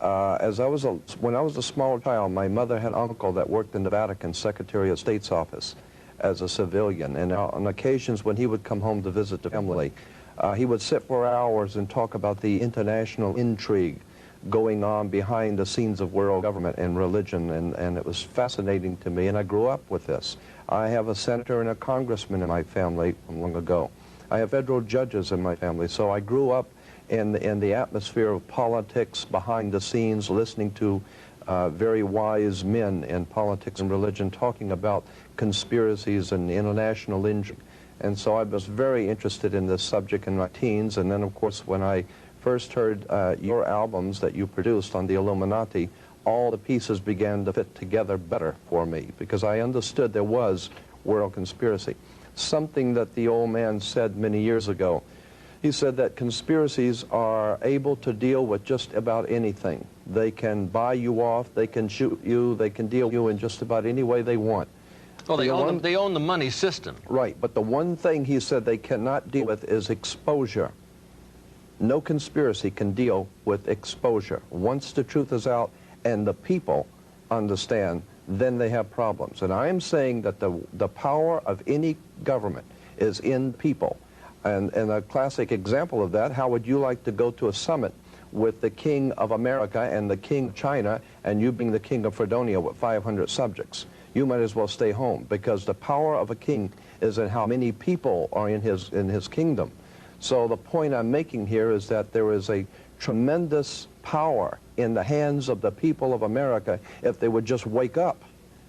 When I was a small child, my mother had an uncle that worked in the Vatican Secretary of State's office as a civilian, and on occasions when he would come home to visit the family, he would sit for hours and talk about the international intrigue going on behind the scenes of world government and religion, and it was fascinating to me, and I grew up with this. I have a senator and a congressman in my family from long ago. I have federal judges in my family, so I grew up in the atmosphere of politics behind the scenes, listening to very wise men in politics and religion talking about conspiracies and international intrigue. And so I was very interested in this subject in my teens, and then of course when I first heard your albums that you produced on the Illuminati, all the pieces began to fit together better for me, because I understood there was world conspiracy. Something that the old man said many years ago. He said that conspiracies are able to deal with just about anything. They can buy you off, they can shoot you, they can deal with you in just about any way they want. Well, they own the money system. Right, but the one thing he said they cannot deal with is exposure. No conspiracy can deal with exposure. Once the truth is out and the people understand, then they have problems. And I am saying that the power of any government is in people. And a classic example of that, how would you like to go to a summit with the King of America and the King of China, and you being the King of Fredonia with 500 subjects? You might as well stay home, because the power of a king is in how many people are in his kingdom. So the point I'm making here is that there is a tremendous power in the hands of the people of America if they would just wake up,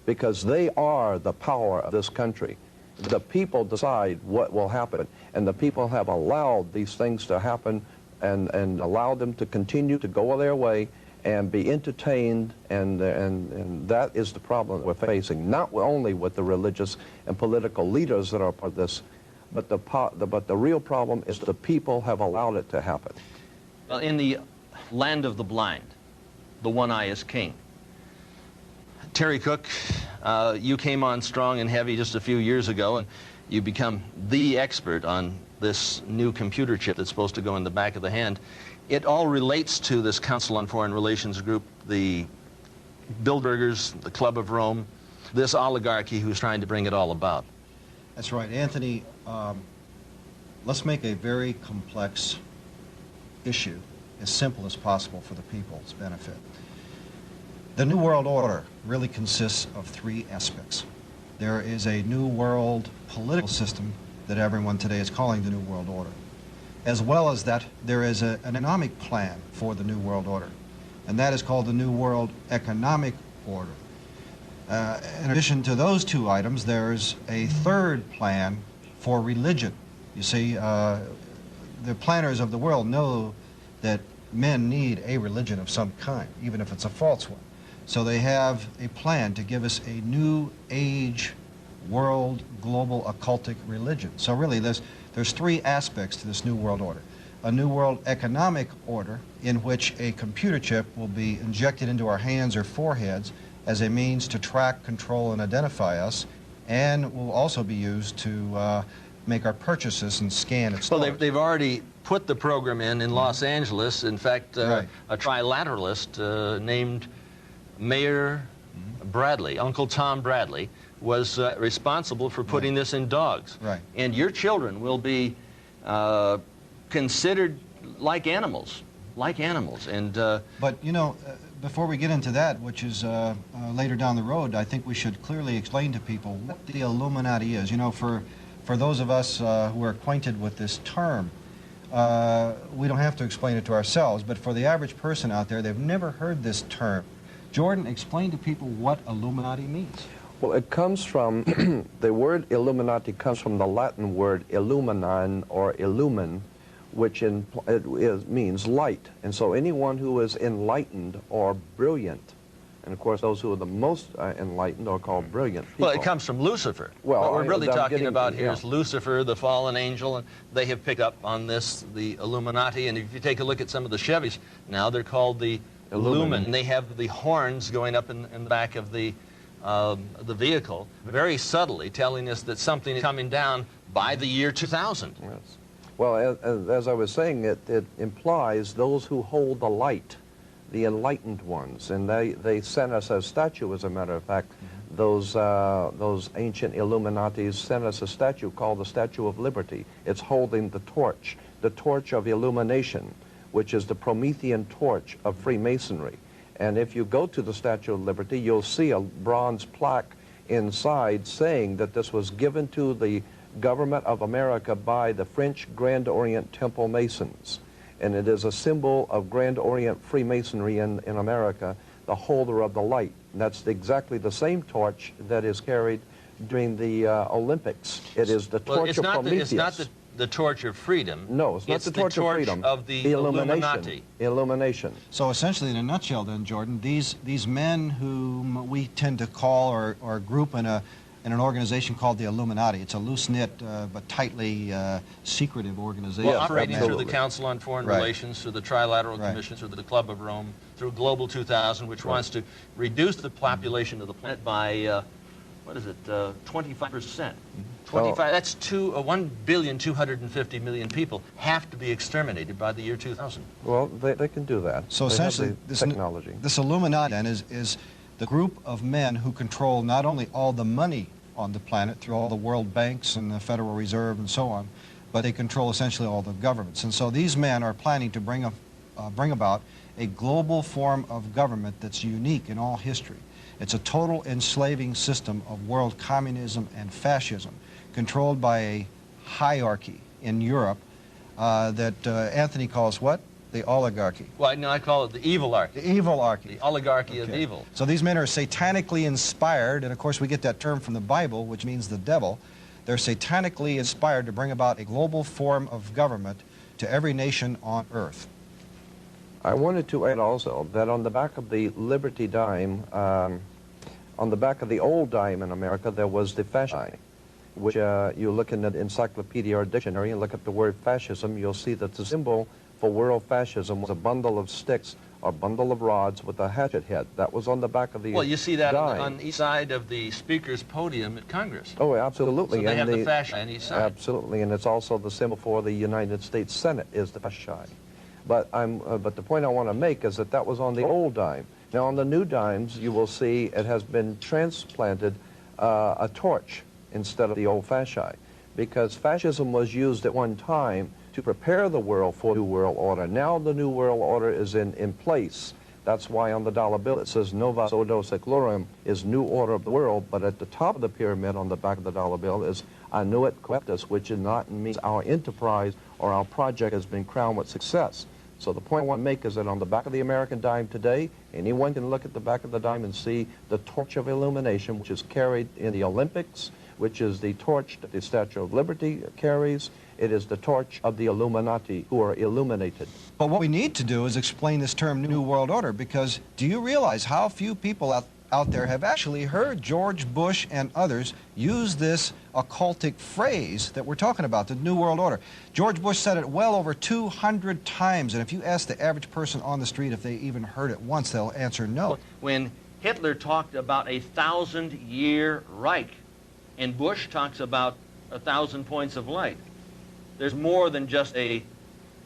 because they are the power of this country. The people decide what will happen, and the people have allowed these things to happen and allowed them to continue to go their way and be entertained, and that is the problem we're facing, not only with the religious and political leaders that are part of this, but the real problem is the people have allowed it to happen. Well, in the land of the blind, the one eye is king. Terry Cook, you came on strong and heavy just a few years ago, and you become the expert on this new computer chip that's supposed to go in the back of the hand. It all relates to this Council on Foreign Relations group, the Bilderbergers, the Club of Rome, this oligarchy who's trying to bring it all about. That's right, Anthony. Let's make a very complex issue as simple as possible for the people's benefit. The New World Order really consists of three aspects. There is a New World political system that everyone today is calling the New World Order. As well as that, there is an economic plan for the New World Order, and that is called the New World Economic Order. In addition to those two items, there's a third plan for religion. You see, the planners of the world know that men need a religion of some kind, even if it's a false one. So they have a plan to give us a new age, world, global, occultic religion. So really, there's three aspects to this New World Order. A New World Economic Order, in which a computer chip will be injected into our hands or foreheads as a means to track, control, and identify us, and will also be used to make our purchases and scan its stores. Well, they've already put the program in Los Angeles. In fact, right. A trilateralist named Mayor Bradley, Uncle Tom Bradley, was responsible for putting this in dogs. Right. And your children will be considered like animals. And but you know, before we get into that, which is later down the road, I think we should clearly explain to people what the Illuminati is. You know, for those of us who are acquainted with this term, we don't have to explain it to ourselves, but for the average person out there, they've never heard this term. Jordan, explain to people what Illuminati means. Well, it comes from, the word Illuminati comes from the Latin word illuminan or illumin, which means light. And so anyone who is enlightened or brilliant, and of course those who are the most enlightened are called brilliant people. Well, it comes from Lucifer. Well, what we're really talking about here yeah. is Lucifer, the fallen angel, and they have picked up on this, the Illuminati. And if you take a look at some of the Chevys, now they're called the Lumen. They have the horns going up in the back of the vehicle, very subtly telling us that something is coming down by the year 2000. Yes. Well, as I was saying, it implies those who hold the light, the enlightened ones, and they sent us a statue, as a matter of fact. Those ancient Illuminatis sent us a statue called the Statue of Liberty. It's holding the torch of illumination, which is the Promethean torch of Freemasonry. And if you go to the Statue of Liberty, you'll see a bronze plaque inside saying that this was given to the government of America by the French Grand Orient Temple Masons. And it is a symbol of Grand Orient Freemasonry in America, the holder of the light. And that's exactly the same torch that is carried during the Olympics. It is the torch of Prometheus. It's not the torch of freedom. No, it's not the torch of freedom. Of the Illuminati. Illumination. So essentially, in a nutshell then, Jordan, these men whom we tend to call or group in an organization called the Illuminati. It's a loose-knit but tightly secretive organization. Well, operating through absolutely. the Council on Foreign Relations, through the Trilateral Commission, through the Club of Rome, through Global 2000, which wants to reduce the population of the planet by, 25%. 25, that's 1,250,000,000 people have to be exterminated by the year 2000. Well, they can do that. So they essentially, have the technology. this Illuminati then is the group of men who control not only all the money on the planet through all the world banks and the Federal Reserve and so on, but they control essentially all the governments. And so these men are planning to bring about a global form of government that's unique in all history. It's a total enslaving system of world communism and fascism, controlled by a hierarchy in Europe that Anthony calls what? The oligarchy. Well, no, I call it the evilarchy. The evilarchy. The oligarchy of evil. So these men are satanically inspired, and of course we get that term from the Bible, which means the devil. They're satanically inspired to bring about a global form of government to every nation on earth. I wanted to add also that on the back of the Liberty dime, on the back of the old dime in America, there was the fasci, which you look in the encyclopedia or dictionary and look up the word fascism, you'll see that the symbol for world fascism was a bundle of sticks or bundle of rods with a hatchet head. That was on the back of the Well, you see that dime. on each side of the speaker's podium at Congress. Oh, absolutely. So they have the the fasci on each side. Absolutely, and it's also the symbol for the United States Senate is the fasci. But the point I want to make is that was on the old dime. Now on the new dimes, you will see it has been transplanted a torch instead of the old fasci, because fascism was used at one time to prepare the world for New World Order. Now the New World Order is in place. That's why on the dollar bill it says Novus Ordo Seclorum is New Order of the World, but at the top of the pyramid on the back of the dollar bill is Annuit Coeptus, which is not means our enterprise or our project has been crowned with success. So the point I want to make is that on the back of the American dime today, anyone can look at the back of the dime and see the torch of illumination, which is carried in the Olympics, which is the torch that the Statue of Liberty carries. It is the torch of the Illuminati, who are illuminated. But what we need to do is explain this term New World Order, because do you realize how few people out there have actually heard George Bush and others use this occultic phrase that we're talking about, the New World Order? George Bush said it well over 200 times, and if you ask the average person on the street if they even heard it once, they'll answer no. When Hitler talked about a 1,000-year Reich, and Bush talks about 1,000 points of light, there's more than just a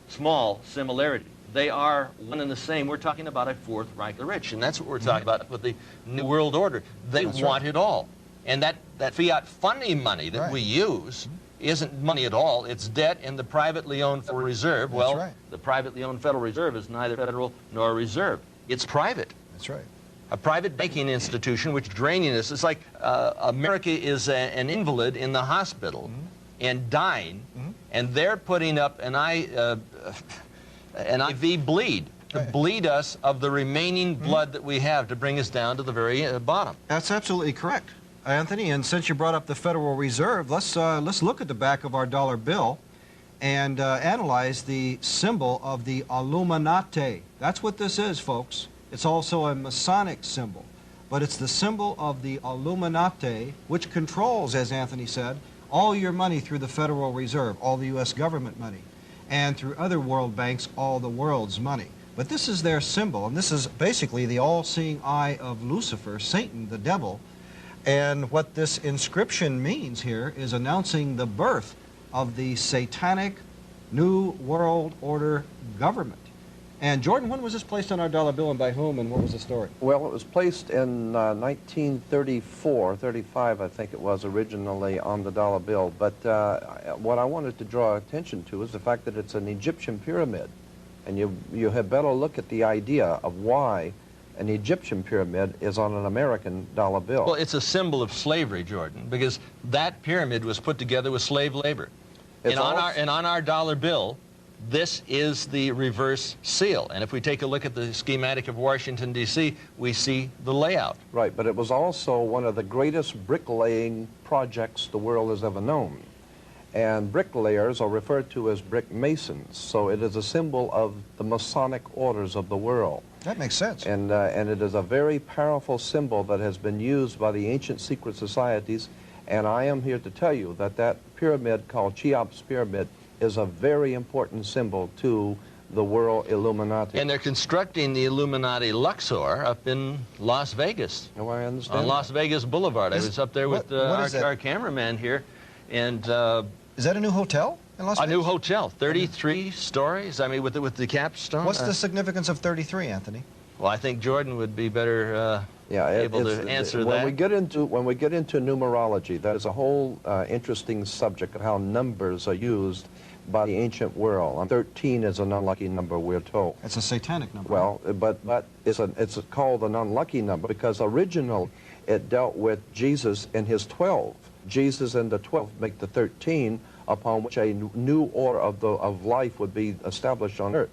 small similarity. They are one and the same. We're talking about a Fourth Reich the rich, and that's what we're talking about with the New World Order. They want it all. And that fiat funding money that we use isn't money at all. It's debt in the privately owned Federal Reserve. Well, the privately owned Federal Reserve is neither federal nor a reserve. It's private. That's right. A private banking institution which draining us. It's like America is an invalid in the hospital and dying, and they're putting up an IV bleed to bleed us of the remaining blood that we have to bring us down to the very bottom. That's absolutely correct, Anthony. And since you brought up the Federal Reserve, let's look at the back of our dollar bill and analyze the symbol of the Illuminati. That's what this is, folks. It's also a Masonic symbol, but it's the symbol of the Illuminati, which controls, as Anthony said, all your money through the Federal Reserve, all the U.S. government money, and through other world banks, all the world's money. But this is their symbol, and this is basically the all-seeing eye of Lucifer, Satan, the devil. And what this inscription means here is announcing the birth of the satanic New World Order government. And Jordan, when was this placed on our dollar bill and by whom, and what was the story? Well, it was placed in 1934, 35, I think it was, originally on the dollar bill. But what I wanted to draw attention to is the fact that it's an Egyptian pyramid. And you had better look at the idea of why an Egyptian pyramid is on an American dollar bill. Well, it's a symbol of slavery, Jordan, because that pyramid was put together with slave labor. And on our dollar bill, this is the reverse seal. And if we take a look at the schematic of Washington, D.C., we see the layout. Right, but it was also one of the greatest bricklaying projects the world has ever known. And bricklayers are referred to as brick masons, so it is a symbol of the Masonic orders of the world. That makes sense. And it is a very powerful symbol that has been used by the ancient secret societies, and I am here to tell you that that pyramid called Cheops Pyramid is a very important symbol to the world Illuminati. And they're constructing the Illuminati Luxor up in Las Vegas. Oh, I understand. On Las Vegas Boulevard. I was up there with our cameraman here, and is that a new hotel in Las Vegas? A new hotel, 33 stories. I mean, with the capstone. What's the significance of 33, Anthony? Well, I think Jordan would be better able to answer that. When we get into numerology, that is a whole interesting subject of how numbers are used by the ancient world. 13 is an unlucky number, we're told. It's a satanic number. Well, but it's called an unlucky number because originally it dealt with Jesus and his 12. Jesus and the 12 make the 13, upon which a new order of life would be established on earth.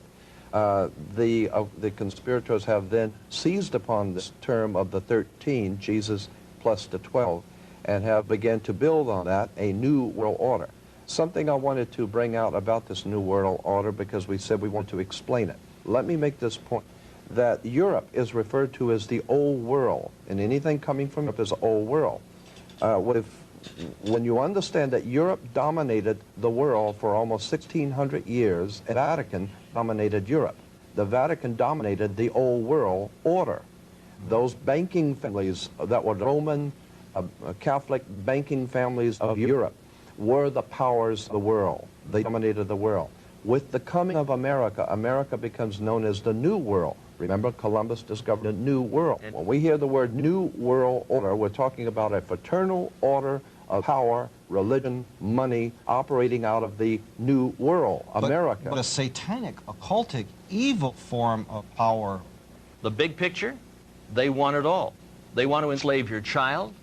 The conspirators have then seized upon this term of the 13, Jesus plus the 12, and have begun to build on that a new world order. Something I wanted to bring out about this new world order, because we said we want to explain it. Let me make this point, that Europe is referred to as the old world, and anything coming from Europe is old world. When you understand that Europe dominated the world for almost 1,600 years, the Vatican dominated Europe. The Vatican dominated the old world order. Those banking families that were Roman, Catholic banking families of Europe were the powers of the world. They dominated the world. With the coming of America, America becomes known as the New World. Remember, Columbus discovered a new world. When we hear the word New World Order, we're talking about a fraternal order of power, religion, money, operating out of the New World, America. But a satanic, occultic, evil form of power. The big picture, they want it all. They want to enslave your child,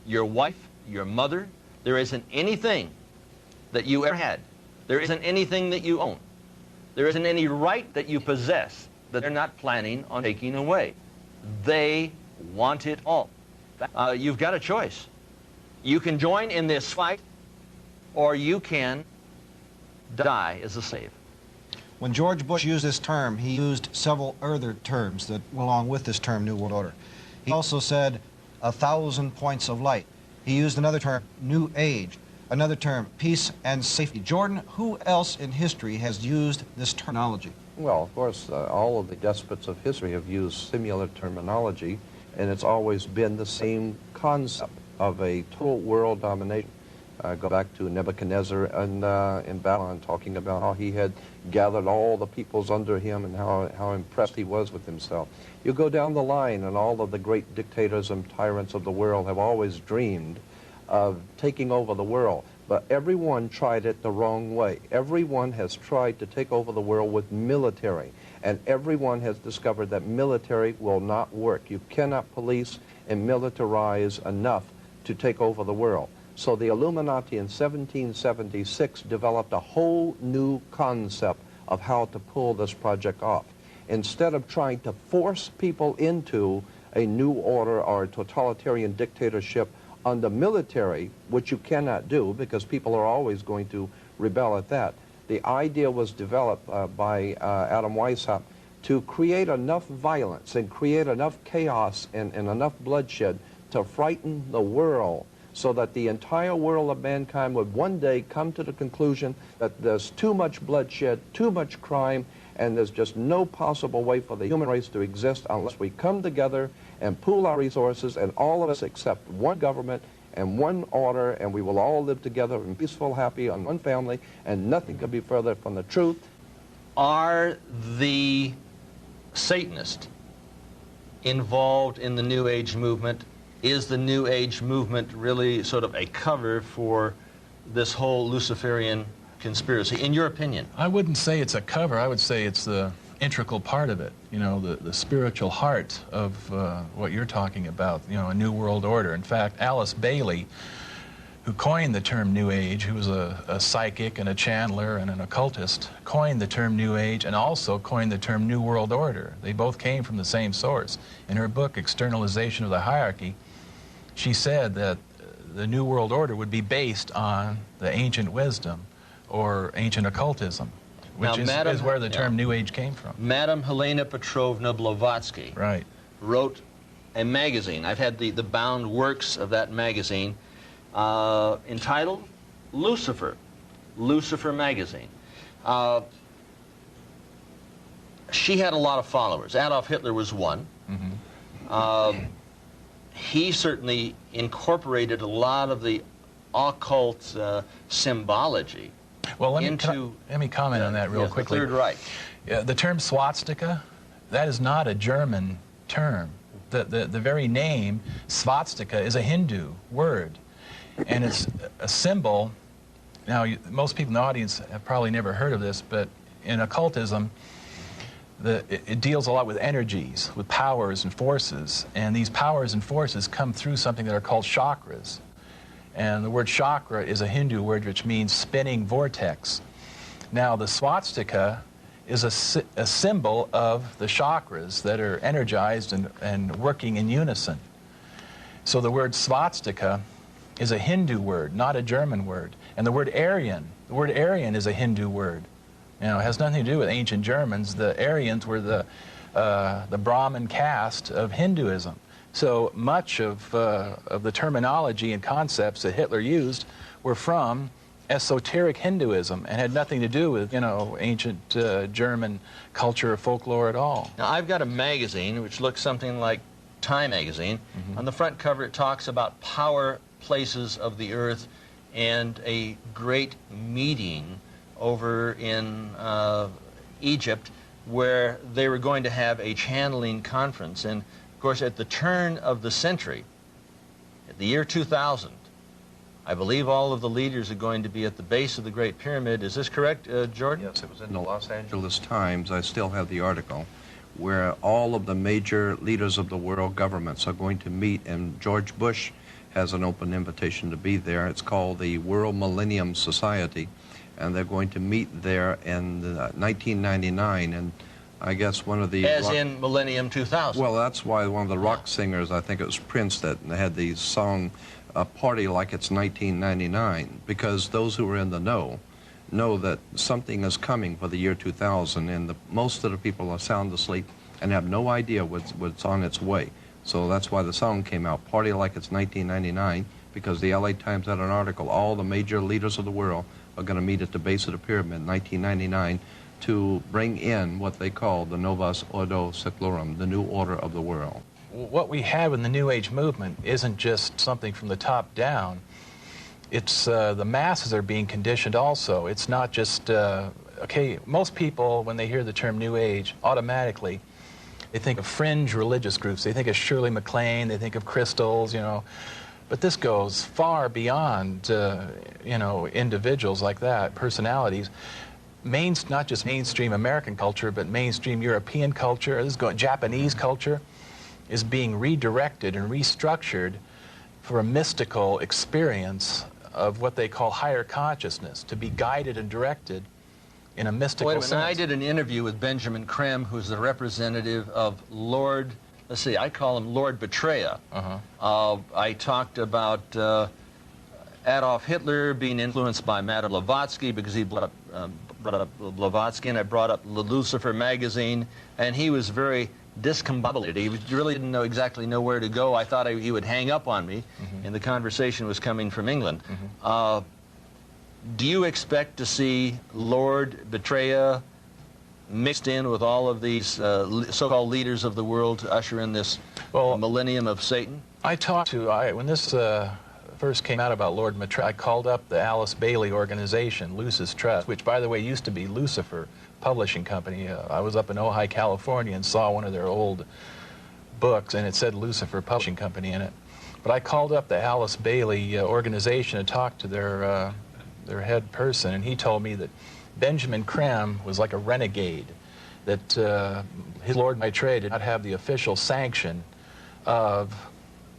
your wife, your mother. There isn't anything that you ever had. There isn't anything that you own. There isn't any right that you possess that they're not planning on taking away. They want it all. You've got a choice. You can join in this fight, or you can die as a slave. When George Bush used this term, he used several other terms that went along with this term, New World Order. He also said 1,000 points of light. He used another term, New Age. Another term, peace and safety. Jordan, who else in history has used this terminology? Well, of course, all of the despots of history have used similar terminology, and it's always been the same concept of a total world domination. Go back to Nebuchadnezzar in Babylon, talking about how he had gathered all the peoples under him and how impressed he was with himself. You go down the line, and all of the great dictators and tyrants of the world have always dreamed of taking over the world. But everyone tried it the wrong way. Everyone has tried to take over the world with military. And everyone has discovered that military will not work. You cannot police and militarize enough to take over the world. So the Illuminati in 1776 developed a whole new concept of how to pull this project off. Instead of trying to force people into a new order or a totalitarian dictatorship under military, which you cannot do because people are always going to rebel at that, the idea was developed by Adam Weishaupt to create enough violence and create enough chaos and enough bloodshed to frighten the world, so that the entire world of mankind would one day come to the conclusion that there's too much bloodshed, too much crime, and there's just no possible way for the human race to exist unless we come together and pool our resources, and all of us accept one government and one order, and we will all live together in peaceful, happy, on one family, and nothing could be further from the truth. Are the Satanist involved in the New Age movement? Is the New Age movement really sort of a cover for this whole Luciferian conspiracy, in your opinion? I wouldn't say it's a cover. I would say it's the integral part of it, you know, the spiritual heart of what you're talking about, you know, a new world order. In fact, Alice Bailey, who coined the term New Age, who was a psychic and a channeler and an occultist, coined the term New Age and also coined the term New World Order. They both came from the same source. In her book, Externalization of the Hierarchy, she said that the New World Order would be based on the ancient wisdom or ancient occultism, which is where the term New Age came from. Madame Helena Petrovna Blavatsky wrote a magazine. I've had the bound works of that magazine entitled Lucifer, Lucifer magazine. She had a lot of followers. Adolf Hitler was one. He certainly incorporated a lot of the occult symbology. Well, let me comment on that real quickly. The Third Reich. The term swastika, that is not a German term. The very name swastika is a Hindu word, and it's a symbol. Now, most people in the audience have probably never heard of this, but in occultism, it deals a lot with energies, with powers and forces, and these powers and forces come through something that are called chakras. And the word chakra is a Hindu word which means spinning vortex. Now, the swastika is a symbol of the chakras that are energized and working in unison. So the word swastika is a Hindu word, not a German word. And the word Aryan is a Hindu word. You know, it has nothing to do with ancient Germans. The Aryans were the Brahmin caste of Hinduism. So much of the terminology and concepts that Hitler used were from esoteric Hinduism and had nothing to do with, you know, ancient German culture or folklore at all. Now, I've got a magazine which looks something like Time magazine. On the front cover, it talks about power places of the earth and a great meeting over in Egypt where they were going to have a channeling conference. And of course, at the turn of the century, at the year 2000, I believe all of the leaders are going to be at the base of the Great Pyramid. Is this correct, Jordan? Yes, it was in the Los Angeles Times. I still have the article, where all of the major leaders of the world governments are going to meet, and George Bush has an open invitation to be there. It's called the World Millennium Society, and they're going to meet there in 1999, and I guess one of the... As in Millennium 2000. Well, that's why one of the rock singers, I think it was Prince, that had the song Party Like It's 1999, because those who are in the know that something is coming for the year 2000, and most of the people are sound asleep and have no idea what's on its way. So that's why the song came out, Party Like It's 1999, because the LA Times had an article, all the major leaders of the world are going to meet at the base of the pyramid in 1999 to bring in what they call the Novus Ordo Seclorum, the new order of the world. What we have in the New Age movement isn't just something from the top down. It's the masses are being conditioned also. It's not just, okay, most people, when they hear the term New Age, automatically, they think of fringe religious groups. They think of Shirley MacLaine, they think of crystals, you know. But this goes far beyond, you know, individuals like that, personalities. Not just mainstream American culture, but mainstream European culture, Japanese culture, is being redirected and restructured for a mystical experience of what they call higher consciousness, to be guided and directed in a mystical sense. I did an interview with Benjamin Krem, who's the representative of Lord, let's see, I call him Lord Betraya. I talked about Adolf Hitler being influenced by Madame Blavatsky because he brought up Blavatsky, and I brought up Lucifer magazine, and he was very discombobulated. He really didn't exactly know where to go. I thought he would hang up on me, and the conversation was coming from England. Do you expect to see Lord Betraya mixed in with all of these so-called leaders of the world to usher in this millennium of Satan? When this first came out about Lord Maitreya, I called up the Alice Bailey organization, Lucis Trust, which, by the way, used to be Lucifer Publishing Company. I was up in Ojai, California, and saw one of their old books, and it said Lucifer Publishing Company in it. But I called up the Alice Bailey organization and talked to their head person, and he told me that Benjamin Creme was like a renegade, that his Lord Maitreya did not have the official sanction of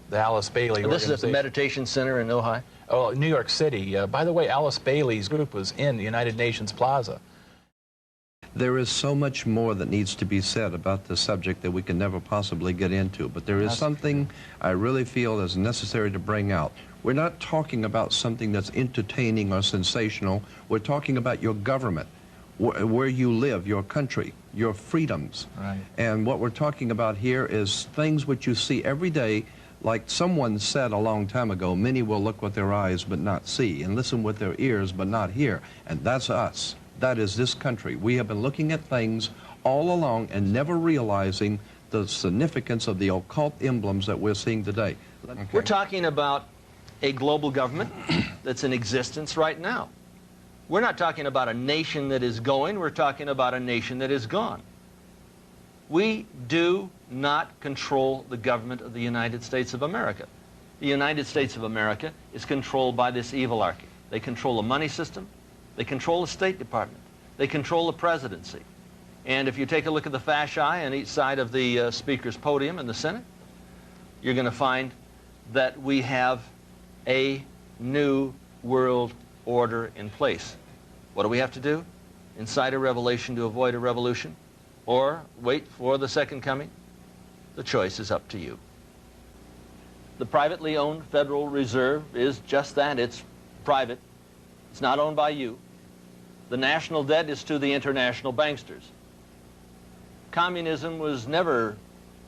the Alice Bailey organization. This is at the Meditation Center in Ojai? Oh, New York City. By the way, Alice Bailey's group was in the United Nations Plaza. There is so much more that needs to be said about this subject that we can never possibly get into, but there is something I really feel is necessary to bring out. We're not talking about something that's entertaining or sensational. We're talking about your government, where you live, your country, your freedoms. Right. And what we're talking about here is things which you see every day. Like someone said a long time ago, many will look with their eyes but not see, and listen with their ears but not hear. And that's us. That is this country. We have been looking at things all along and never realizing the significance of the occult emblems that we're seeing today. Okay. We're talking about a global government that's in existence right now. We're not talking about a nation that is going, we're talking about a nation that is gone. We do not control the government of the United States of America. The United States of America is controlled by this evilarchy. They control the money system, they control the State Department, they control the presidency. And if you take a look at the fasci on each side of the Speaker's podium in the Senate, you're going to find that we have a new world order in place. What do we have to do? Incite a revelation to avoid a revolution? Or wait for the second coming? The choice is up to you. The privately owned Federal Reserve is just that. It's private. It's not owned by you. The national debt is to the international banksters. Communism was never,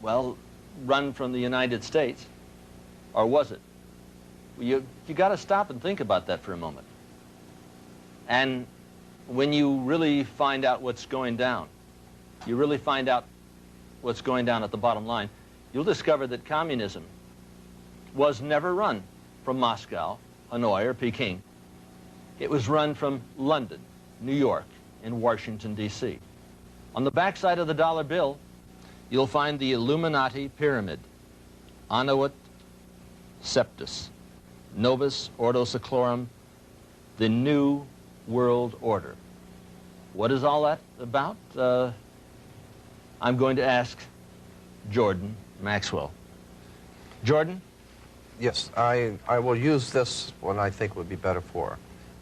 well, run from the United States. Or was it? You got to stop and think about that for a moment. And when you really find out what's going down, you really find out what's going down at the bottom line, you'll discover that communism was never run from Moscow, Hanoi, or Peking. It was run from London, New York, and Washington, D.C. On the backside of the dollar bill, you'll find the Illuminati pyramid, Annuit Septus, Novus Ordo Seclorum, the New World Order. What is all that about? I'm going to ask Jordan Maxwell. Jordan? Yes, I will use this one I think would be better for.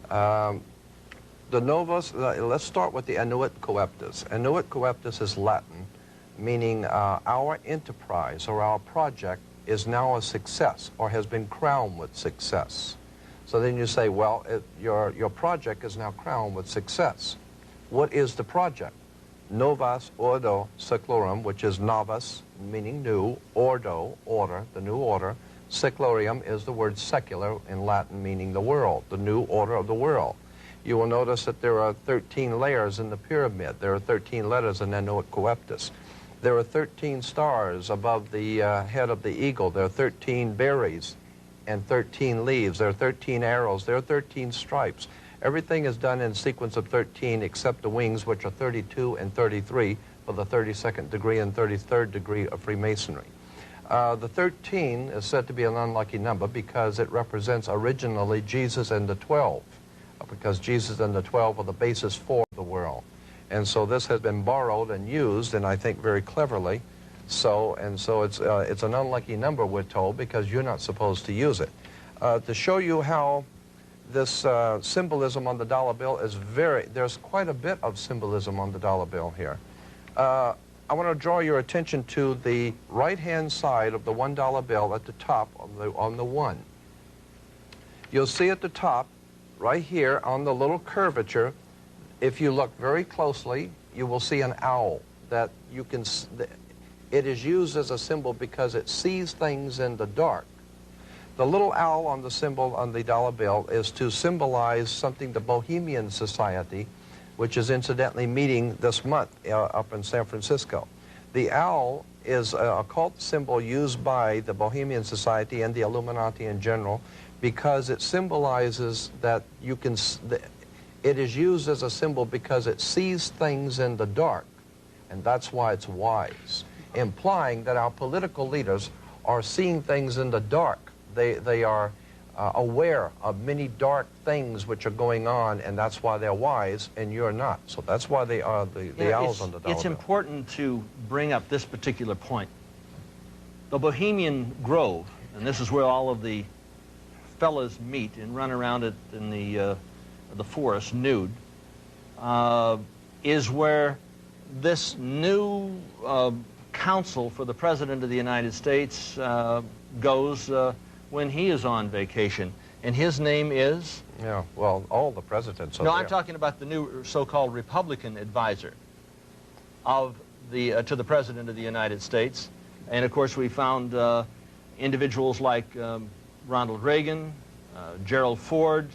The Novus, let's start with the Annuit Coeptus. Annuit Coeptus is Latin, meaning our enterprise or our project is now a success or has been crowned with success. So then you say, well, your project is now crowned with success. What is the project? Novus Ordo Seclorum, which is novus, meaning new, ordo, order, the new order. Seclorium is the word secular in Latin, meaning the world, the new order of the world. You will notice that there are 13 layers in the pyramid. There are 13 letters in Annuit Coeptus. There are 13 stars above the head of the eagle. There are 13 berries and 13 leaves. There are 13 arrows. There are 13 stripes. Everything is done in sequence of 13 except the wings, which are 32 and 33 for the 32nd degree and 33rd degree of Freemasonry. The 13 is said to be an unlucky number because it represents originally Jesus and the 12, because Jesus and the 12 are the basis for the world. And so this has been borrowed and used, and I think very cleverly. So it's an unlucky number, we're told, because you're not supposed to use it. To show you how this symbolism on the dollar bill is there's quite a bit of symbolism on the dollar bill here. I want to draw your attention to the right-hand side of the $1 bill at the top on the 1. You'll see at the top, right here on the little curvature, if you look very closely, you will see an owl that you can. It is used as a symbol because it sees things in the dark. The little owl on the symbol on the dollar bill is to symbolize something, the Bohemian Society, which is incidentally meeting this month up in San Francisco. The owl is a occult symbol used by the Bohemian Society and the Illuminati in general because it symbolizes that you can, it is used as a symbol because it sees things in the dark, and that's why it's wise, implying that our political leaders are seeing things in the dark. They are aware of many dark things which are going on, and that's why they're wise, and you're not. So that's why they are the owls on the dollar It's bill. important to bring up this particular point. The Bohemian Grove, and this is where all of the fellas meet and run around it in the forest nude, is where this new counsel for the President of the United States goes when he is on vacation. And his name is? Yeah, well, all the presidents are No, there. I'm talking about the new so-called Republican advisor of to the President of the United States. And of course we found individuals like Ronald Reagan, Gerald Ford,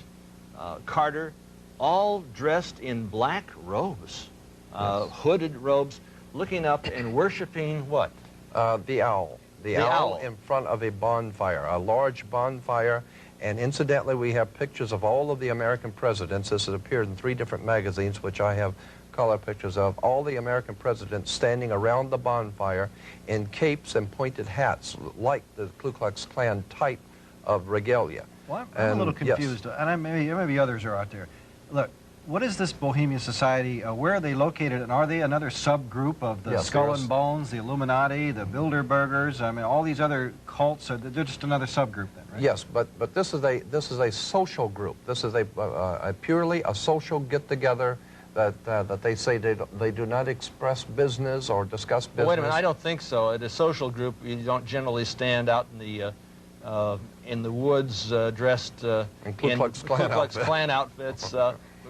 Carter, all dressed in black robes, Yes. hooded robes, looking up and worshiping what? The owl. The owl in front of a bonfire, a large bonfire. And incidentally, we have pictures of all of the American presidents. This has appeared in 3 different magazines, which I have color pictures of. All the American presidents standing around the bonfire in capes and pointed hats, like the Ku Klux Klan type of regalia. Well, I'm a little confused, yes. and maybe others are out there. Look, what is this Bohemian Society? Where are they located, and are they another subgroup of the Yes, Skull there's- and Bones, the Illuminati, the Bilderbergers? I mean, all these other cults, they're just another subgroup then, right? Yes, but this is a social group. This is a purely a social get-together that they say they do not express business or discuss business. Well, wait a minute, I don't think so. At a social group, you don't generally stand out in the woods dressed In Ku Klux Klan outfits,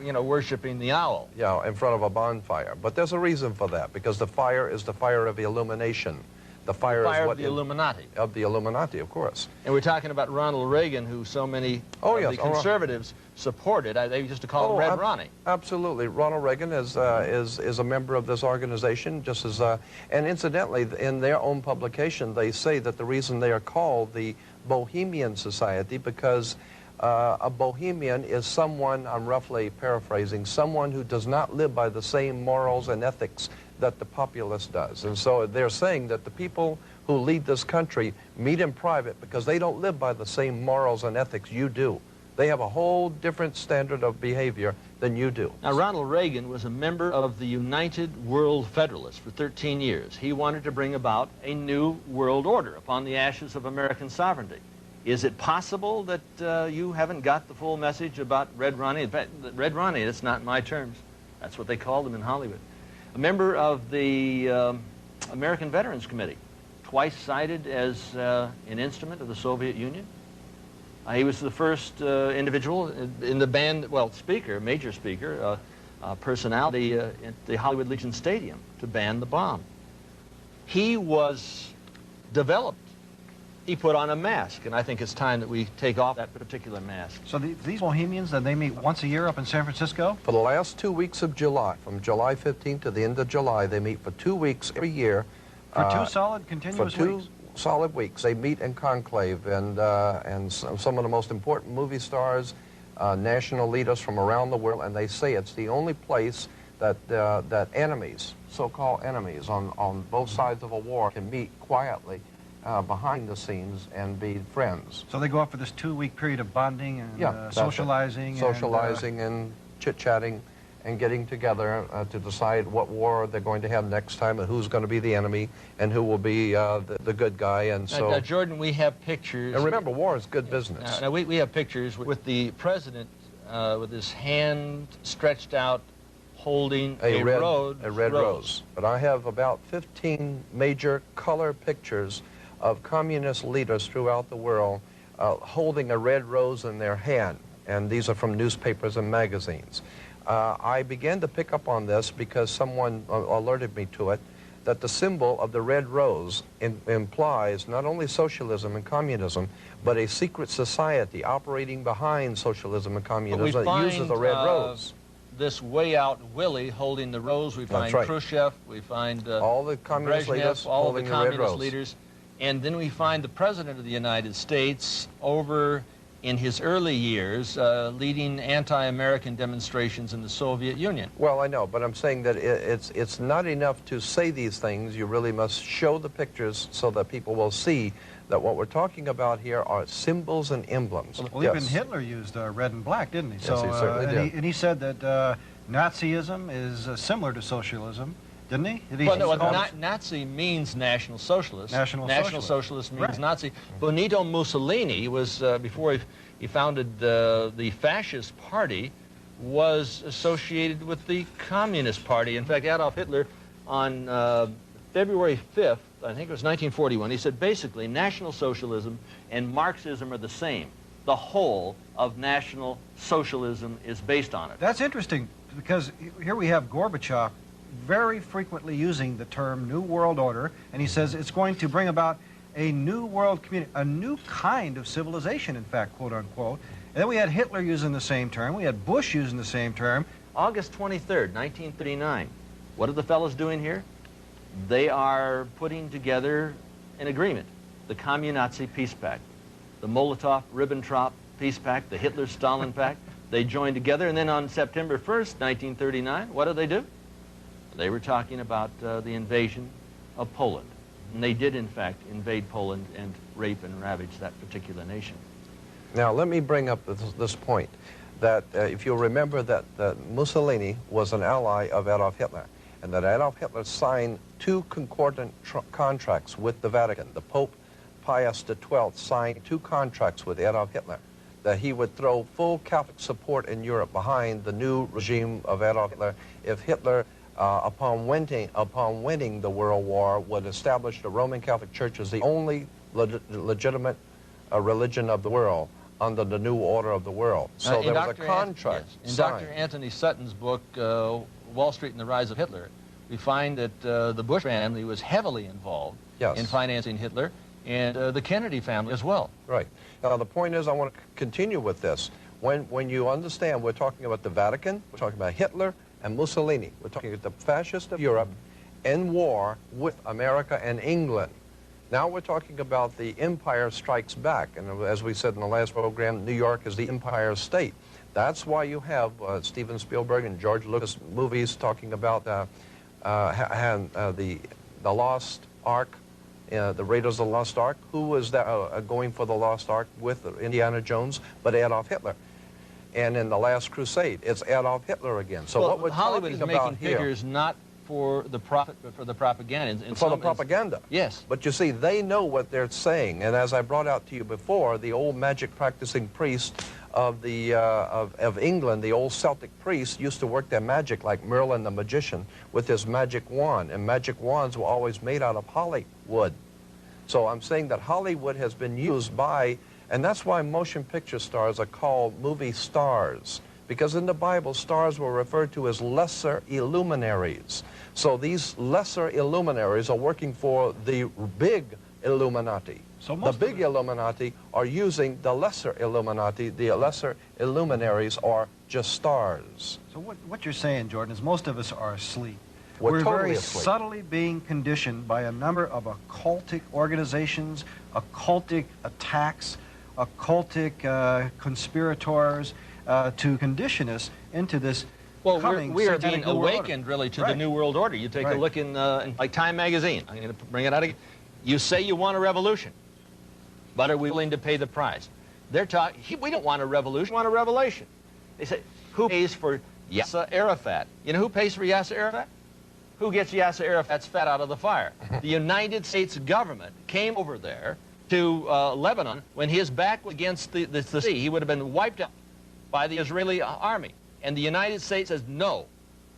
you know, worshiping the owl. Yeah, in front of a bonfire. But there's a reason for that, because the fire is the fire of illumination. The fire is Fire what of the Illuminati. Of the Illuminati, of course. And we're talking about Ronald Reagan, who so many Oh, of yes, the conservatives supported. They used to call him Red Ronnie. Absolutely. Ronald Reagan is a member of this organization, just as, and incidentally, in their own publication, they say that the reason they are called the Bohemian Society, because a Bohemian is someone, I'm roughly paraphrasing, someone who does not live by the same morals and ethics that the populace does. And so they're saying that the people who lead this country meet in private because they don't live by the same morals and ethics you do. They have a whole different standard of behavior than you do. Now, Ronald Reagan was a member of the United World Federalists for 13 years. He wanted to bring about a new world order upon the ashes of American sovereignty. Is it possible that you haven't got the full message about Red Ronnie? In fact, Red Ronnie, that's not my terms. That's what they called him in Hollywood. A member of the American Veterans Committee, twice cited as an instrument of the Soviet Union. He was the first individual in the band, well, speaker, major speaker, personality at the Hollywood Legion Stadium to ban the bomb. He was developed. He put on a mask, and I think it's time that we take off that particular mask. So these Bohemians, they meet once a year up in San Francisco? For the last 2 weeks of July, from July 15th to the end of July, they meet for 2 weeks every year. For 2 solid, continuous For 2 weeks? solid weeks. They meet in conclave, and some of the most important movie stars, national leaders from around the world, and they say it's the only place that enemies, so-called enemies on both sides of a war, can meet quietly behind the scenes and be friends. So they go out for this 2-week period of bonding and That's it. socializing? Socializing and chit-chatting and getting together to decide what war they're going to have next time and who's going to be the enemy and who will be the good guy. And so, Now, Jordan, we have pictures. and remember, war is good business. Now we have pictures with the president with his hand stretched out, holding a red rose. rose. But I have about 15 major color pictures of communist leaders throughout the world holding a red rose in their hand, and these are from newspapers and magazines. I began to pick up on this because someone alerted me to it, that the symbol of the red rose implies not only socialism and communism, but a secret society operating behind socialism and communism that uses the red rose. this way out Willie holding the rose. We find right. Khrushchev, we find all the communist Brezhnev, leaders all the holding the red communist rose. leaders. And then we find the President of the United States over in his early years leading anti-American demonstrations in the Soviet Union. Well, I know, but I'm saying that it's not enough to say these things. You really must show the pictures so that people will see that what we're talking about here are symbols and emblems. Well, even Hitler used red and black, didn't he? Yes, he certainly did. And he said that Nazism is similar to socialism, didn't he? Well, no, Nazi means National Socialist. National Socialist means right. Nazi. Benito Mussolini was, before he founded the Fascist Party, was associated with the Communist Party. In fact, Adolf Hitler, on February 5th, I think it was 1941, he said, basically, National Socialism and Marxism are the same. The whole of National Socialism is based on it. That's interesting, because here we have Gorbachev very frequently using the term New World Order, and he says it's going to bring about a new world community, a new kind of civilization, in fact, quote unquote. And then we had Hitler using the same term, we had Bush using the same term. August 23rd, 1939. What are the fellows doing here? They are putting together an agreement, the Commun-Nazi Peace Pact, the Molotov-Ribbentrop Peace Pact, the Hitler-Stalin Pact. They joined together, and then on September 1st, 1939, what did? They were talking about the invasion of Poland. And they did, in fact, invade Poland and rape and ravage that particular nation. Now, let me bring up this point, that if you'll remember that Mussolini was an ally of Adolf Hitler, and that Adolf Hitler signed two concordant contracts with the Vatican. The Pope Pius XII signed two contracts with Adolf Hitler, that he would throw full Catholic support in Europe behind the new regime of Adolf Hitler if Hitler, upon winning the World War, would establish the Roman Catholic Church as the only legitimate religion of the world under the new order of the world. So there was a contract signed. In Dr. Anthony Sutton's book, Wall Street and the Rise of Hitler, we find that the Bush family was heavily involved in financing Hitler, and the Kennedy family as well. Right. Now, the point is, I want to continue with this. When you understand, we're talking about the Vatican, we're talking about Hitler and Mussolini. We're talking about the fascists of Europe in war with America and England. Now we're talking about the Empire Strikes Back, and as we said in the last program, New York is the Empire State. That's why you have Steven Spielberg and George Lucas movies talking about the Lost Ark, the Raiders of the Lost Ark. Who was that, going for the Lost Ark with Indiana Jones but Adolf Hitler? And in The Last Crusade, it's Adolf Hitler again. So what we're Hollywood talking is about making here, figures not for the profit, but for the propaganda. for the propaganda. Yes. But you see, they know what they're saying. And as I brought out to you before, the old magic practicing priest of England, the old Celtic priest, used to work their magic like Merlin the magician with his magic wand. And magic wands were always made out of Hollywood. So I'm saying that Hollywood has been used by, and that's why motion picture stars are called movie stars. Because in the Bible, stars were referred to as lesser illuminaries. So these lesser illuminaries are working for the big Illuminati. So the big Illuminati are using the lesser Illuminati. The lesser illuminaries are just stars. So what you're saying, Jordan, is most of us are asleep. We're totally very asleep. subtly being conditioned by a number of occultic organizations, occultic attacks, occultic conspirators, to condition us into this coming we are satanic being New World awakened, order. really, to the New World Order. You take a look in like Time magazine. I'm going to bring it out again. You say you want a revolution, but are we willing to pay the price? They're talking, we don't want a revolution, we want a revelation. They say, who pays for Yasser Arafat? You know who pays for Yasser Arafat? Who gets Yasser Arafat's fat out of the fire? The United States government came over there to Lebanon when his back was against the sea. He would have been wiped out by the Israeli army. And the United States says no,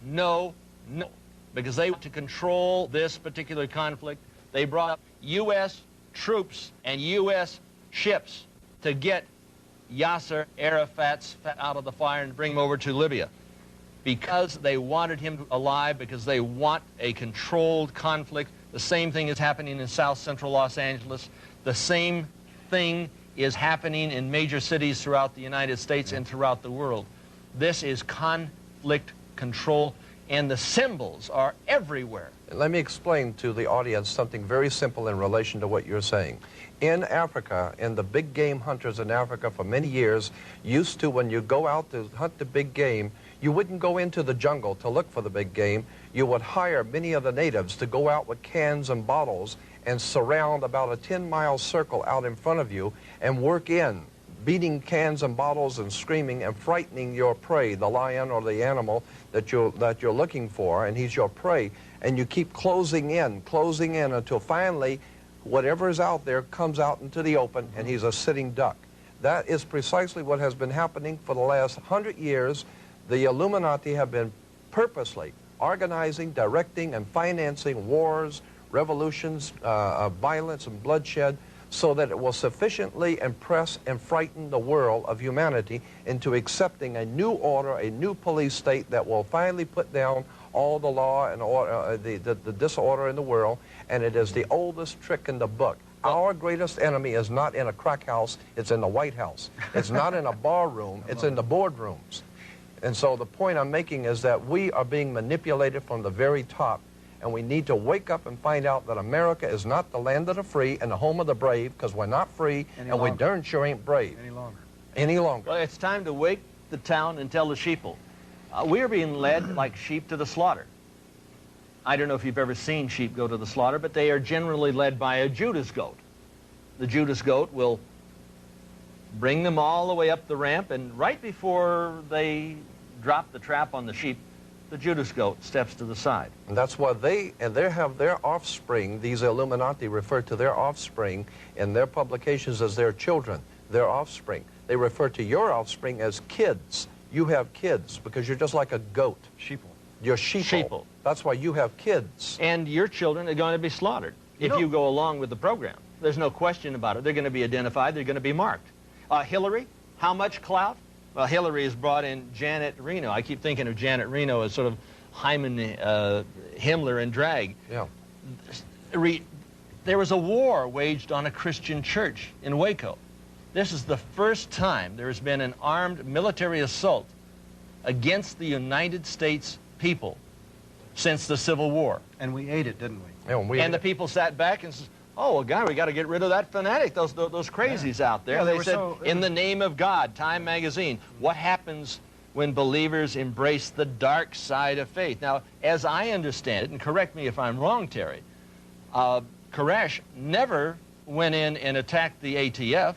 no, no, because they want to control this particular conflict. They brought up U.S. troops and U.S. ships to get Yasser Arafat's fat out of the fire and bring him over to Libya, because they wanted him alive, because they want a controlled conflict. The same thing is happening in South Central Los Angeles. The same thing is happening in major cities throughout the United States and throughout the world. This is conflict control, and the symbols are everywhere. Let me explain to the audience something very simple in relation to what you're saying. In Africa, and the big game hunters in Africa for many years used to, when you go out to hunt the big game, you wouldn't go into the jungle to look for the big game. You would hire many of the natives to go out with cans and bottles and surround about a 10-mile circle out in front of you and work in, beating cans and bottles and screaming and frightening your prey, the lion or the animal that you're looking for, and he's your prey. And you keep closing in until finally whatever is out there comes out into the open and he's a sitting duck. That is precisely what has been happening for the last 100 years. The Illuminati have been purposely organizing, directing, and financing wars, revolutions, violence, and bloodshed, so that it will sufficiently impress and frighten the world of humanity into accepting a new order, a new police state that will finally put down all the law and order, the disorder in the world. And it is the oldest trick in the book. Our greatest enemy is not in a crack house, it's in the White House. It's not in a bar room, it's in the boardrooms. And so the point I'm making is that we are being manipulated from the very top, and we need to wake up and find out that America is not the land of the free and the home of the brave, because we're not free and we darn sure ain't brave. Any longer. Well, it's time to wake the town and tell the sheeple. We're being led like sheep to the slaughter. I don't know if you've ever seen sheep go to the slaughter, but they are generally led by a Judas goat. The Judas goat will bring them all the way up the ramp, and right before they drop the trap on the sheep, the Judas goat steps to the side. And that's why they have their offspring, these Illuminati refer to their offspring in their publications as their children, their offspring. They refer to your offspring as kids. You have kids because you're just like a goat. Sheeple. You're sheeple. That's why you have kids. And your children are going to be slaughtered if you go along with the program. There's no question about it. They're going to be identified. They're going to be marked. Hillary, how much clout? Well, Hillary has brought in Janet Reno. I keep thinking of Janet Reno as sort of Hyman Himmler in drag. Yeah. There was a war waged on a Christian church in Waco. This is the first time there has been an armed military assault against the United States people since the Civil War. And we ate it, didn't we? Yeah, and the people sat back and said, oh, well, God, we got to get rid of that fanatic, those crazies out there. Yeah, they said, in the name of God, Time magazine, what happens when believers embrace the dark side of faith? Now, as I understand it, and correct me if I'm wrong, Terry, Koresh never went in and attacked the ATF.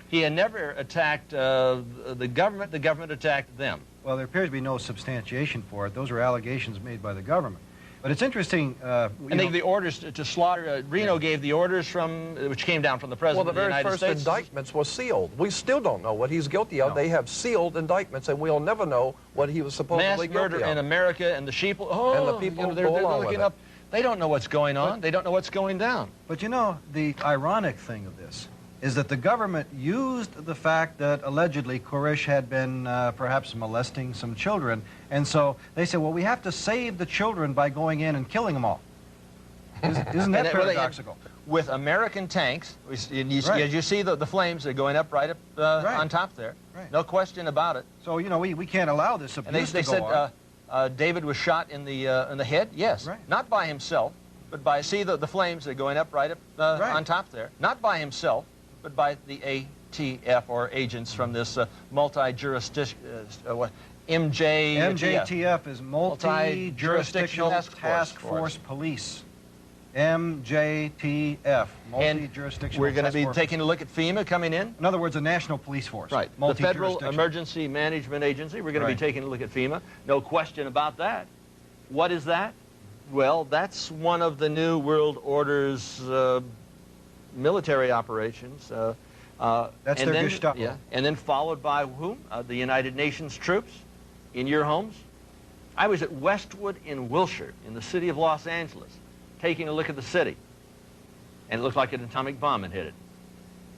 He had never attacked the government attacked them. Well, there appears to be no substantiation for it. Those are allegations made by the government. But it's interesting. And the orders to slaughter, Reno gave the orders which came down from the President of the United States. Well, the very first indictments were sealed. We still don't know what he's guilty of. No. They have sealed indictments, and we'll never know what he was supposedly guilty of. Mass murder in America, and the sheep, and the people they're go along looking with up. They don't know what's going on. They don't know what's going down. But you know, the ironic thing of this is that the government used the fact that allegedly Koresh had been perhaps molesting some children, and so they said, well, we have to save the children by going in and killing them all. Isn't that paradoxical? With American tanks, you see the flames, they're going up right up on top there. Right. No question about it. So, you know, we can't allow this abuse to go on. They said David was shot in the head. Yes, right. Not by himself, but by, see the flames, they're going up right up on top there. Not by himself, but by the ATF, or agents from this multi-jurisdiction, MJTF is Multi-Jurisdictional Task Force Police. MJTF, Multi-Jurisdictional We're going to be taking a look at FEMA coming in. In other words, a national police force. Right. The Federal Emergency Management Agency. We're going to be taking a look at FEMA. No question about that. What is that? Well, that's one of the New World Order's military operations. That's their Gestapo. Yeah, and then followed by whom? The United Nations troops in your homes. I was at Westwood in Wilshire, in the city of Los Angeles, taking a look at the city, and it looked like an atomic bomb had hit it.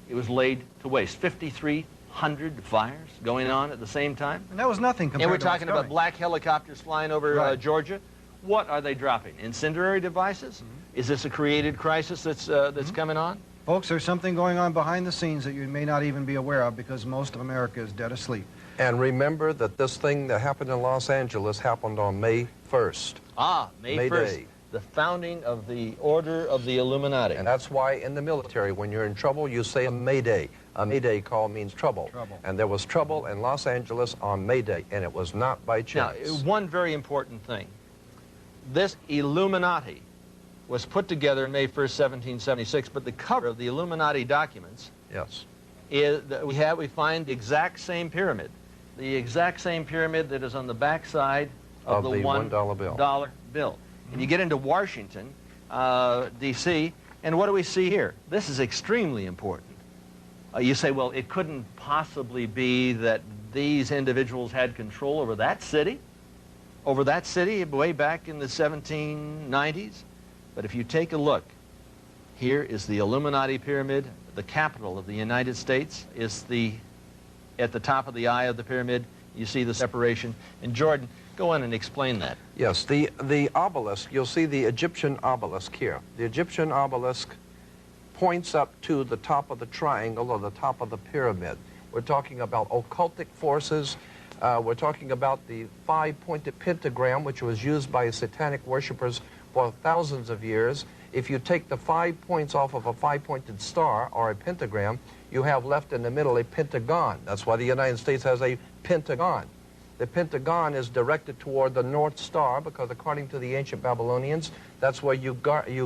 It was laid to waste. 5,300 fires going on at the same time. And that was nothing compared to And we're talking about black helicopters flying over Georgia. What are they dropping? Incendiary devices? Is this a created crisis that's coming on? Folks, there's something going on behind the scenes that you may not even be aware of because most of America is dead asleep. And remember that this thing that happened in Los Angeles happened on May 1st. Ah, May 1st. Day. The founding of the Order of the Illuminati. And that's why in the military, when you're in trouble, you say a Mayday. A Mayday call means trouble. And there was trouble in Los Angeles on May Day, and it was not by Now, chance. one very important thing. This Illuminati was put together May 1st, 1776, but the cover of the Illuminati documents Yes. is that we find the exact same pyramid. The exact same pyramid that is on the back side of the $1 bill. $1 bill. And you get into Washington, D.C., and what do we see here? This is extremely important. You say, well, it couldn't possibly be that these individuals had control over that city? Over that city way back in the 1790s? But if you take a look, here is the Illuminati pyramid. The capital of the United States is at the top of the eye of the pyramid. You see the separation. And Jordan, go on and explain that. Yes, the obelisk, you'll see the Egyptian obelisk here. The Egyptian obelisk points up to the top of the triangle or the top of the pyramid. We're talking about occultic forces. We're talking about the five-pointed pentagram, which was used by satanic worshipers for thousands of years. If you take the 5 points off of a five-pointed star or a pentagram, you have left in the middle a pentagon. That's why the United States has a pentagon. The pentagon is directed toward the North Star because according to the ancient Babylonians, that's where you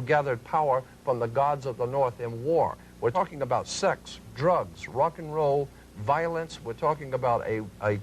gathered power from the gods of the North in war. We're talking about sex, drugs, rock and roll, violence. We're talking about a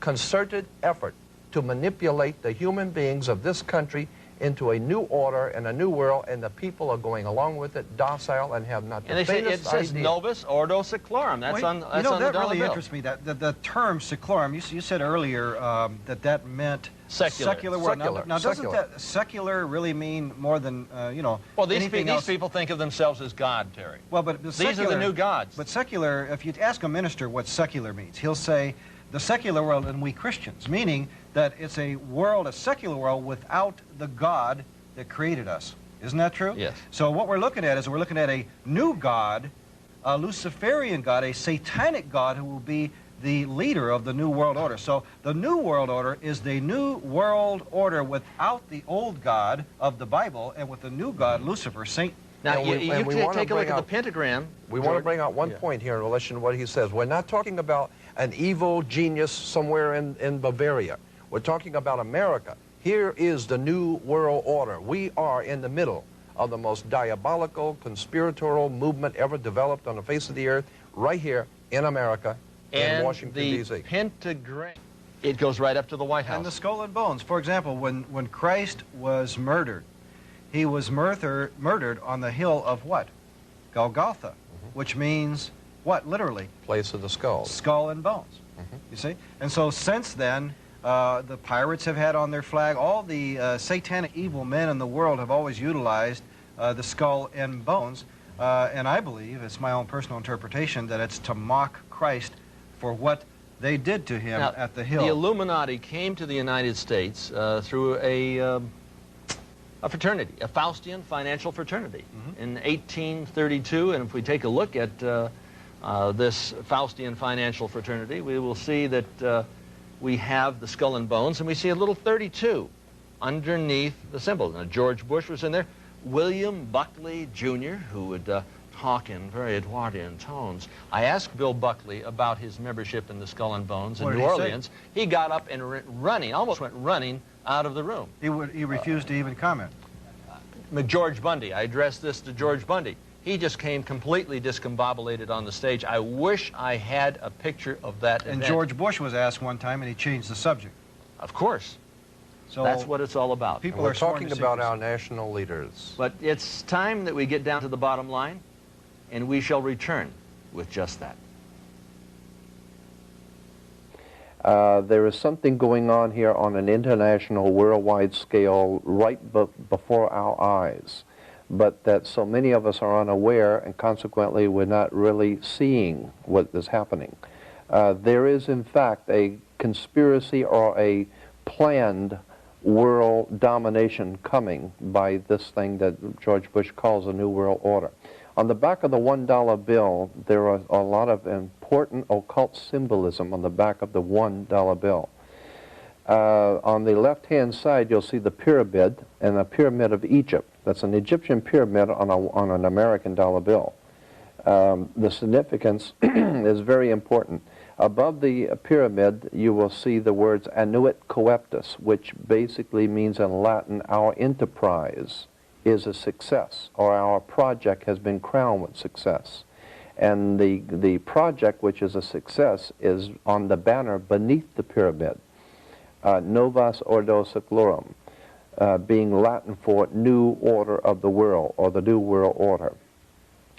concerted effort to manipulate the human beings of this country into a new order and a new world, and the people are going along with it, docile, and have not the And they say it faintest says idea. Novus Ordo Seclorum. That's on you know, the that dollar really bill. interests me. That the term seclorum. You said earlier that meant Secular. world. Secular. Now doesn't Secular. that secular really mean more than you know? Well, these anything else? people think of themselves as God, Terry. Well, but These are the new gods. But secular, if you ask a minister what secular means, he'll say the secular world and we Christians, meaning that it's a world, a secular world without the God that created us. Isn't that true? Yes. So what we're looking at is we're looking at a new God, a Luciferian God, a satanic God who will be the leader of the New World Order. So the New World Order is the New World Order without the old God of the Bible and with the new God, Lucifer, Saint. Now, And you we wanna take a look bring at the out- pentagram. We want to bring out one point here in relation to what he says. We're not talking about an evil genius somewhere in Bavaria. We're talking about America. Here is the New World Order. We are in the middle of the most diabolical, conspiratorial movement ever developed on the face of the earth, right here in America, in Washington, D.C. And the pentagram, it goes right up to the White House. And the skull and bones. For example, when Christ was murdered, he was murdered on the hill of what? Golgotha, which means what, literally? Place of the skulls. Skull and bones, you see? And so since then, the pirates have had on their flag, all the satanic evil men in the world have always utilized the skull and bones. And I believe, it's my own personal interpretation, that it's to mock Christ for what they did to him Now, at the hill. The Illuminati came to the United States through a fraternity, a Faustian financial fraternity, in 1832. And if we take a look at this Faustian financial fraternity, we will see that we have the skull and bones, and we see a little 32 underneath the symbol. Now, George Bush was in there. William Buckley, Jr., who would talk in very Edwardian tones. I asked Bill Buckley about his membership in the Skull and Bones in What did New he say? Orleans. He got up and almost went running out of the room. He refused to even comment. George Bundy, I addressed this to George Bundy. He just came completely discombobulated on the stage. I wish I had a picture of that And event. George Bush was asked one time, and he changed the subject. Of course. So That's what it's all about. people We're are sworn talking to about secrecy. our national leaders. But it's time that we get down to the bottom line, and we shall return with just that. There is something going on here on an international, worldwide scale right before our eyes, but that so many of us are unaware, and consequently we're not really seeing what is happening. There is, in fact, a conspiracy or a planned world domination coming by this thing that George Bush calls a New World Order. On the back of the $1 bill, there are a lot of important occult symbolism on the back of the $1 bill. On the left-hand side, you'll see the pyramid, and a pyramid of Egypt. That's an Egyptian pyramid on an American dollar bill. The significance is very important. Above the pyramid, you will see the words annuit coeptus, which basically means in Latin, our enterprise is a success, or our project has been crowned with success. And the project, which is a success, is on the banner beneath the pyramid, Novus Ordo Seclorum, being Latin for New Order of the World, or the New World Order.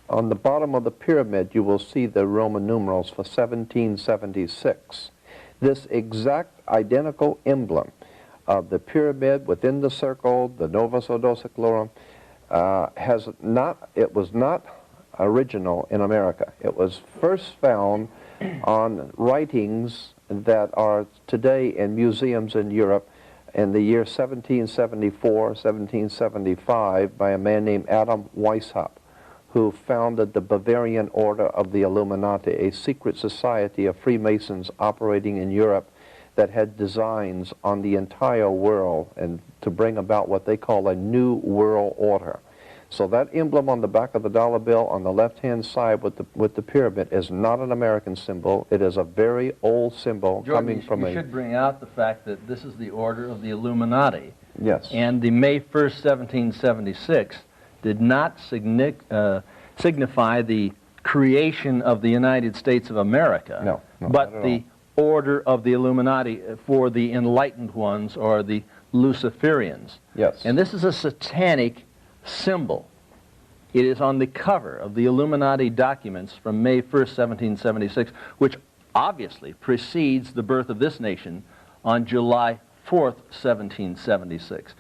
On the bottom of the pyramid, you will see the Roman numerals for 1776. This exact identical emblem of the pyramid within the circle, the Novus Ordo Seclorum, it was not original in America. It was first found on writings that are today in museums in Europe in the year 1774, 1775 by a man named Adam Weishaupt, who founded the Bavarian Order of the Illuminati, a secret society of Freemasons operating in Europe that had designs on the entire world and to bring about what they call a new world order. So that emblem on the back of the dollar bill on the left-hand side with the pyramid is not an American symbol. It is a very old symbol coming from you should bring out the fact that this is the order of the Illuminati. Yes. And the May 1st, 1776 did not signify the creation of the United States of America, no, but the order of the Illuminati for the enlightened ones, or the Luciferians. Yes. And this is a satanic symbol. It is on the cover of the Illuminati documents from May 1st, 1776, which obviously precedes the birth of this nation on July 4th, 1776.